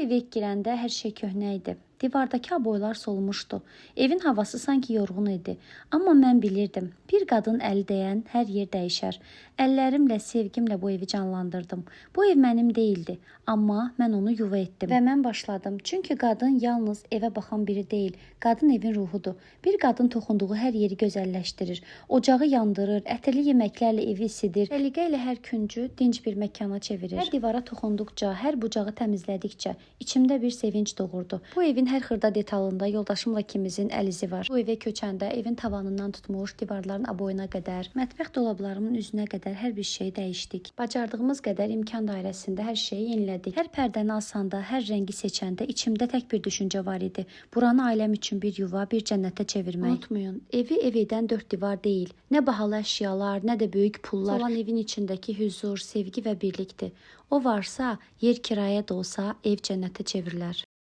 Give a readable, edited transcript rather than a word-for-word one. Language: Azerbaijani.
evə ilk girəndə hər şey köhnə idi. Divardakı aboylar solmuşdu. Evin havası sanki yorğun idi. Amma mən bilirdim, bir qadın əli dəyən hər yer dəyişər. Əllərimlə, sevgimlə bu evi canlandırdım. Bu ev mənim deyildi, amma mən onu yuva etdim. Və mən başladım. Çünki qadın yalnız evə baxan biri deyil, qadın evin ruhudur. Bir qadın toxunduğu hər yeri gözəlləşdirir. Ocağı yandırır, ətirli yeməklərlə evi isidir. Səliqə ilə hər küncü dinc bir məkana çevirir. Hər divara toxunduqca, hər bucağı təmizlədikcə içimdə bir sevinc doğurdu. Bu evin hər xırda detalında yoldaşımla ikimizin əl izi var. Bu evə köçəndə evin tavanından tutmuş divarların aboyuna qədər, mətbəx dolablarının üzünə qədər hər bir şeyi dəyişdik. Bacardığımız qədər imkan dairəsində hər şeyi yenilədik. Hər pərdəni asanda, hər rəngi seçəndə içimdə tək bir düşüncə var idi. Buranı ailəm üçün bir yuva, bir cənnətə çevirmək. Unutmayın, evi ev edən dörd divar deyil. Nə bahalı əşyalar, nə də böyük pullar olan evin içindəki huzur, sevgi və birlikdir. O varsa, yer kirayə də olsa ev cənnətə çevrilər.